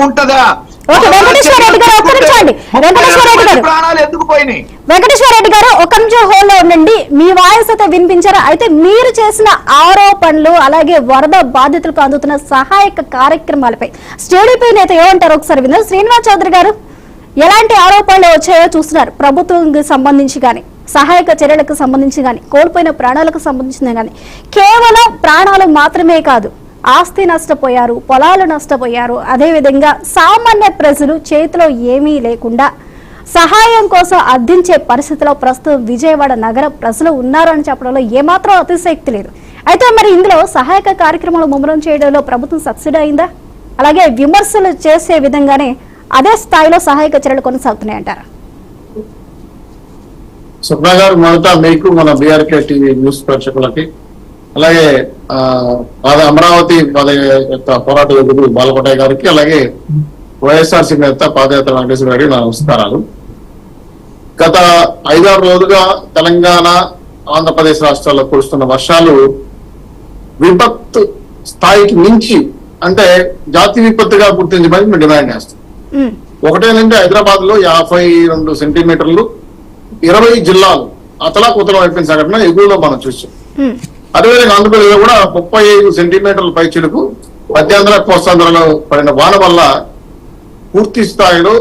ఉంటదా? ప్రాణాలు ఎందుకు పోయినాయి? వెంకటేశ్వర రెడ్డి గారు ఒక నిమిషం హోల్లో ఉండండి. మీ వాయిస్ అయితే వినిపించారా? అయితే మీరు చేసిన ఆరోపణలు అలాగే వరద బాధితులకు అందుతున్న సహాయక కార్యక్రమాలపై స్టేడీపీ నేత ఏమంటారు ఒకసారి విన్నారు. శ్రీనివాస్ చౌదరి గారు ఎలాంటి ఆరోపణలు వచ్చాయో చూస్తున్నారు. ప్రభుత్వానికి సంబంధించి కానీ సహాయక చర్యలకు సంబంధించి కానీ కోల్పోయిన ప్రాణాలకు సంబంధించిన కానీ కేవలం ప్రాణాలు మాత్రమే కాదు, ఆస్తి నష్టపోయారు, పొలాలు నష్టపోయారు. అదేవిధంగా సామాన్య ప్రజలు చేతిలో ఏమీ లేకుండా సహాయం కోసం అర్థించే పరిస్థితిలో ప్రస్తుతం విజయవాడ నగర ప్రజలు ఉన్నారని చెప్పడంలో ఏమాత్రం అతిశక్తి లేదు. అయితే మరి ఇందులో సహాయక కార్యక్రమాలు ముమ్మరం చేయడంలో ప్రభుత్వం సక్సెడ్ అయిందా? అలాగే విమర్శలు చేసే విధంగానే అదే స్థాయిలో సహాయక చర్యలు కొనసాగుతున్నాయంటారా? సుప్రా గారు, మొదట మీకు మన బీఆర్కే టీవీ న్యూస్ ప్రేక్షకులకి, అలాగే అమరావతి పోరాట యోధుడు బాలకోటయ్య గారికి, అలాగే వైఎస్ఆర్సీ నేత పాదయాత్ర వెంకటేశ్వర గారికి నా నమస్కారాలు. గత 5-6 రోజులుగా తెలంగాణ, ఆంధ్రప్రదేశ్ రాష్ట్రాల్లో కురుస్తున్న వర్షాలు విపత్తు స్థాయికి మించి, అంటే జాతి విపత్తుగా గుర్తించమని మేము డిమాండ్ చేస్తాం. ఒకటేనంటే హైదరాబాద్ లో 52 సెంటీమీటర్లు 20 జిల్లాలు అతలాకుతలం అయిపోయిన సంఘటన ఎగువలో మనం చూసాం. అదేవిధంగా ఆంధ్రప్రదేశ్ లో కూడా 35 సెంటీమీటర్ల పైచిలకు మధ్యాంధ్ర కోస్తాంధ్రలో పడిన వాన వల్ల పూర్తి స్థాయిలో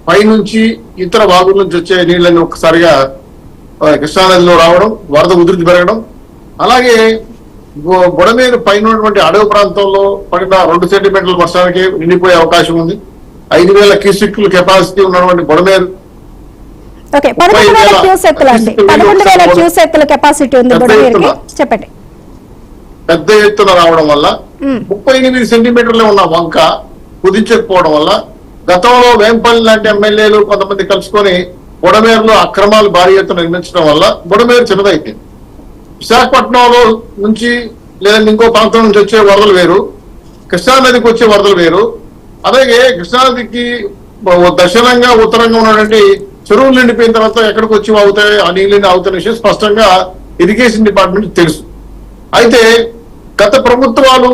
పైనుంచి ఇతర వాగుల నుంచి వచ్చే నీళ్ళని ఒక్కసారిగా కృష్ణానదిలో రావడం, వరద ఉధృతి పెరగడం, అలాగే బుడమేరు పైన ఉన్నటువంటి అడవి ప్రాంతంలో పడిన 2 సెంటీమీటర్ల వర్షానికి నిండిపోయే అవకాశం ఉంది. 5,000 క్యూసెక్ల కెపాసిటీ ఉన్నటువంటి బుడమేరు పెద్ద ఎత్తున రావడం వల్ల 38 సెంటీమీటర్లే ఉన్న వంక కుదించకపోవడం వల్ల గతంలో వేంపల్లి లాంటి ఎమ్మెల్యేలు కొంతమంది కలుసుకొని బుడమేరులో అక్రమాలు భారీ ఎత్తున నిర్మించడం వల్ల బుడమేరు చిన్నదైపోయింది. విశాఖపట్నంలో నుంచి లేదంటే ఇంకో ప్రాంతం నుంచి వచ్చే వరదలు వేరు, కృష్ణానదికి వచ్చే వరదలు వేరు. అలాగే కృష్ణానదికి దక్షిణంగా ఉత్తరంగా ఉన్నటువంటి చెరువులు నిండిపోయిన తర్వాత ఎక్కడికి వచ్చి అవుతాయి, ఆ నీళ్ళని అవుతున్న విషయం స్పష్టంగా ఇరిగేషన్ డిపార్ట్మెంట్ తెలుసు. అయితే గత ప్రభుత్వాలు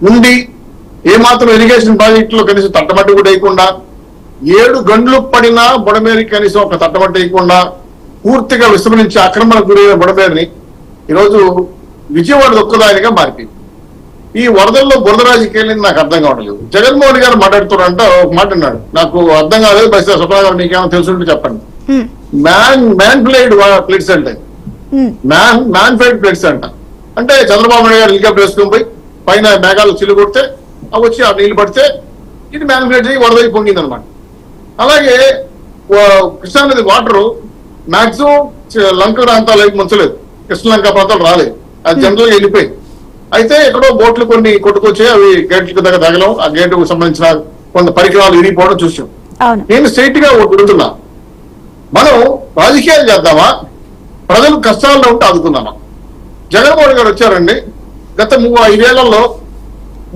ఉండి ఏమాత్రం ఇరిగేషన్ ప్రాజెక్టులో కనీసం తట్టమట్టి కూడా వేయకుండా, 7 గంటలు పడినా బుడమేరికి కనీసం ఒక తట్టమట్టి వేయకుండా పూర్తిగా విస్మరించి ఆక్రమణకు గురైన బుడమేరుని ఈరోజు విజయవాడ దొక్కదానిగా మారిపోయింది. ఈ వరదల్లో బురద రాజకీయాలు నాకు అర్థం కావట్లేదు. జగన్మోహన్ గారు మాట్లాడుతున్నారంట, ఒక మాట అన్నాడు, నాకు అర్థం కాలేదు. బస్ సుప్రా గారు మీకేమో తెలుసుంటే చెప్పండి. మ్యాన్ ప్లేడ్ ప్లేట్స్ అంటే మ్యాన్ ప్లేడ్ ప్లేట్స్ అంట. అంటే చంద్రబాబు నాయుడు గారు హెలికాప్టర్ వేసుకుని పోయి పైన మేఘాలు చిల్లు కొడితే అవి వచ్చి ఆ నీళ్లు పడితే ఇది మ్యాన్ ప్లేట్ వరద పొంగింది అనమాట. అలాగే కృష్ణానది వాటర్ మాక్సిమం లంక ప్రాంతాలు ముంచలేదు, కృష్ణలంక ప్రాంతాలు రాలేదు, అది జనరల్ గా వెళ్ళిపోయి. అయితే ఎక్కడో బోట్లు కొన్ని కొట్టుకొచ్చి అవి గేట్ల దగ్గర తగలం, ఆ గేటుకు సంబంధించిన కొంత పరికరాలు విరిగిపోవడం చూసాం. నేను స్ట్రైట్ గా అడుగుతున్నా, మనం రాజకీయాలు చేద్దామా, ప్రజలు కష్టాల్లో ఉంటే ఆదుకుందామా? జగన్మోహన్ గారు వచ్చారండి, గత 5 ఏళ్లలో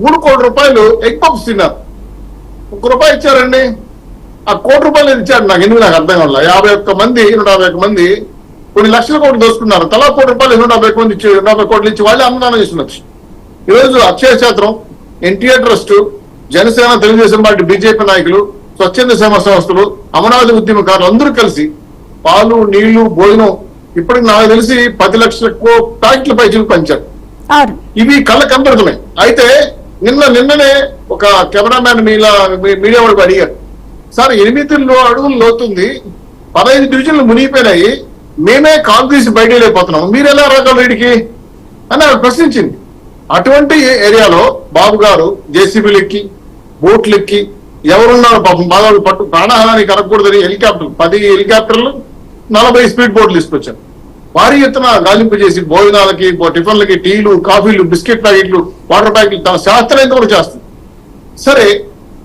3 కోట్ల రూపాయలు ఎగ్ పప్స్ తిన్నారు. 1 రూపాయి ఇచ్చారండి. ఆ 1 కోటి రూపాయలు ఇచ్చారు. నాకు ఎందుకు నాకు అర్థం కావాలి. 51 మంది 150 మంది కొన్ని లక్షల కోట్లు దోసుకున్నారు. తలా 1 కోటి రూపాయలు 150 మంది ఇచ్చి 150 కోట్లు ఇచ్చి వాళ్ళే అన్నదానం చేస్తున్నారు. ఈరోజు అక్షయ క్షేత్రం, NTR trust, Janasena, Telugu Desam party, BJP నాయకులు, స్వచ్ఛంద సేవా సంస్థలు, అమరావతి ఉద్యమకారులు అందరూ కలిసి పాలు, నీళ్లు, భోజనం ఇప్పటికి నాకు తెలిసి 10 లక్షల ప్యాకెట్ల పైచలు పంచారు. ఇవి కళ్ళ కనబడుతున్నాయి. అయితే నిన్ననే ఒక కెమెరామ్యాన్ మీడియా వాడు అడిగారు, సార్ 8 అడుగులు లోతుంది, 15 డివిజన్లు మునిగిపోయినాయి, మేమే కాల్ తీసి బయట వెళ్ళిపోతున్నాము, మీరు ఎలా రాగలరు వీడికి అని ఆవిడ ప్రశ్నించింది. అటువంటి ఏరియాలో బాబు గారు జేసీబీలు ఎక్కి, బోట్లు ఎక్కి, ఎవరున్నారు పాపం బాధలు పట్టు ప్రాణహాని కలగకూడదని 10 హెలికాప్టర్లు 40 స్పీడ్ బోట్లు తీసుకొచ్చారు. భారీ ఎత్తున గాలింపు చేసి భోజనాలకి, టిఫిన్లకి, టీలు, కాఫీలు, బిస్కెట్ ప్యాకెట్లు, వాటర్ ప్యాకెట్లు తన శాస్త్రం కూడా చేస్తుంది. సరే,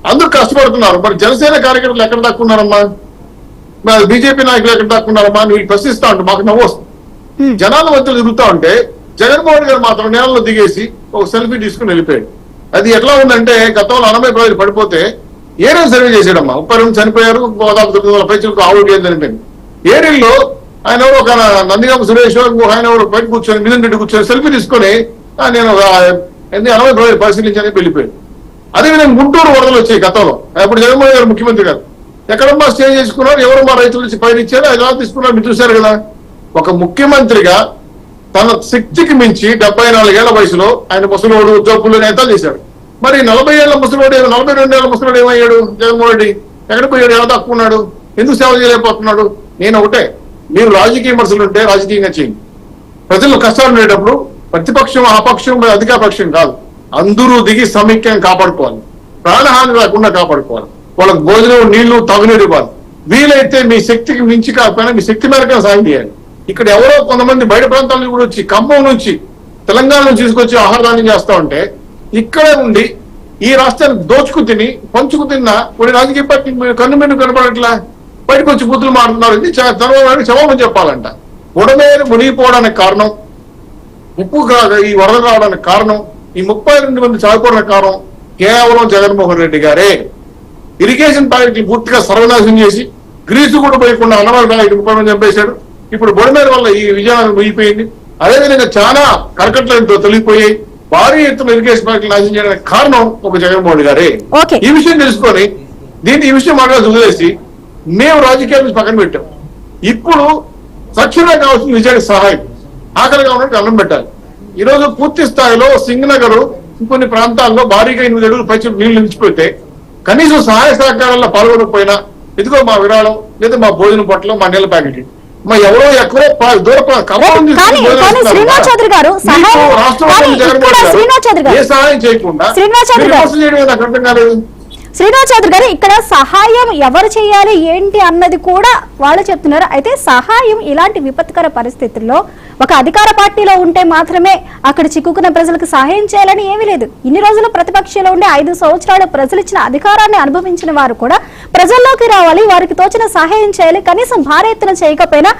అందరూ కష్టపడుతున్నారు. మరి జనసేన కార్యకర్తలు ఎక్కడ దాక్కున్నారమ్మా, బీజేపీ నాయకులు ఎక్కడ దాక్కున్నారమ్మా అని వీళ్ళు ప్రశ్నిస్తా ఉంటే మాకు నవ్వు వస్తుంది. జనాల మధ్యలో తిరుగుతా ఉంటే జగన్మోహన్ గారు మాత్రం నేలలో దిగేసి ఒక సెల్ఫీ తీసుకుని వెళ్ళిపోయాడు. అది ఎట్లా ఉందంటే, గతంలో 80 ప్రజలు పడిపోతే ఏరియల్ సర్వే చేసాడమ్మా, 30 మంది చనిపోయారు, 900 పైచలకు ఆవుడు ఏం చనిపోయింది. ఏరియల్లో ఆయన ఎవరు ఒక నందిగామ సురేష్ ఆయన ఎవరు బయట కూర్చొని మిథున్ రెడ్డి కూర్చొని సెల్ఫీ తీసుకొని నేను 80 ప్రజలు పరిశీలించని వెళ్ళిపోయాడు. అదేవిధంగా గుంటూరు వరదలు వచ్చాయి గతంలో, అప్పుడు జగన్మోహన్ గారు ముఖ్యమంత్రి గారు ఎక్కడమ్మా స్టే చేసుకున్నారు, ఎవరు మా రైతుల నుంచి పైన ఇచ్చారు, ఎలా తీసుకున్నారు మీరు చూశారు కదా. ఒక ముఖ్యమంత్రిగా తన శక్తికి మించి 74 ఏళ్ల వయసులో ఆయన ముసలోడు జబ్బులు నేతలు చేశాడు. మరి 40 ఏళ్ల ముసలోడు 42 ఏళ్ల ముసలోడు ఏమయ్యాడు జగన్మోహన్ రెడ్డి? ఎక్కడ పోయాడు? ఎలా తక్కున్నాడు? ఎందుకు సేవ చేయలేకపోతున్నాడు? నేను ఒకటే, మీరు రాజకీయ విమర్శలు ఉంటే రాజకీయంగా చేయండి. ప్రజలు కష్టాలు ఉండేటప్పుడు ప్రతిపక్షం ఆపక్షం అధికార పక్షం కాదు, అందరూ దిగి సమైక్యం కాపాడుకోవాలి, ప్రాణహాని రాకుండా కాపాడుకోవాలి, వాళ్ళకి భోజనం నీళ్లు తాగునీరు ఇవ్వాలి. వీలైతే మీ శక్తికి మించి కాకపోయినా మీ శక్తి మేరకు సాయం చేయాలి. ఇక్కడ ఎవరో కొంతమంది బయట ప్రాంతాల నుంచి కూడా వచ్చి ఖమ్మం నుంచి తెలంగాణ నుంచి తీసుకొచ్చి ఆహారదానం చేస్తా ఉంటే ఇక్కడే ఉండి ఈ రాష్ట్రాన్ని దోచుకు తిని పంచుకు తిన్న కొన్ని రాజకీయ పార్టీ కన్ను మెన్ను కనపడట్లా బయటకు వచ్చి బుద్ధులు మారుతున్నారు. ఇది చంద్రబాబు క్షమాపణ చెప్పాలంట. బుడమేరు మునిగిపోవడానికి కారణం, ఉప్పు ఈ వరద రావడానికి కారణం, ఈ 32 మంది చనిపోవడానికి కారణం కేవలం జగన్మోహన్ రెడ్డి గారే. ఇరిగేషన్ ప్రాజెక్టు పూర్తిగా సర్వనాశనం చేసి గ్రీసు కూడా పోయకుండా అన్నవాళ్ళ ప్రాజెక్టు 30 మంది చంపేశాడు. ఇప్పుడు బుడమేరు వల్ల ఈ విజయాన్ని ముగిపోయింది. అదేవిధంగా చాలా కరకట్లతో తొలిగిపోయాయి. భారీ ఎత్తున ఇరిగేషన్ ప్రాజెక్టులు నాశనం చేయడానికి కారణం ఒక జగన్మోహన్ గారే. ఈ విషయం తెలుసుకొని ఈ విషయం మాట్లాడి వదిలేసి మేము రాజకీయాల నుంచి పక్కన పెట్టాం. ఇప్పుడు తక్షణమే కావాల్సిన విజయానికి సహాయం, ఆకలిగా ఉన్నట్టు అన్నం పెట్టాలి. ఈ రోజు పూర్తి స్థాయిలో సింగనగర్ కొన్ని ప్రాంతాల్లో భారీగా 8 అడుగులు పైచి నీళ్లు నిలిచిపోతే కనీసం సహాయ సహకారాల్లో పాల్గొనకపోయినా ఇదిగో మా విరాళం లేదా మా భోజనం పొట్టలో మా నీళ్ళ ప్యాకెట్ మా ఎవరో ఎక్కడో దూర ఏ సహాయం చేయకుండా చేయడం నాకు అర్థం కాలేదు. శ్రీనివాస్ చౌదరి గారు, ఇక్కడ సహాయం ఎవరు చేయాలి ఏంటి అన్నది కూడా వాళ్ళు చెప్తున్నారు. అయితే సహాయం ఇలాంటి విపత్కర పరిస్థితుల్లో ఒక అధికార పార్టీలో ఉంటే మాత్రమే అక్కడ చిక్కుకున్న ప్రజలకు సహాయం చేయాలని ఏమీ లేదు. ఇన్ని రోజులు ప్రతిపక్షంలో ఉండే 5 సంవత్సరాలు ప్రజలు ఇచ్చిన అధికారాన్ని అనుభవించిన వారు కూడా ప్రజల్లోకి రావాలి, వారికి తోచిన సహాయం చేయాలి. కనీసం భారీ ఎత్తున చేయకపోయినా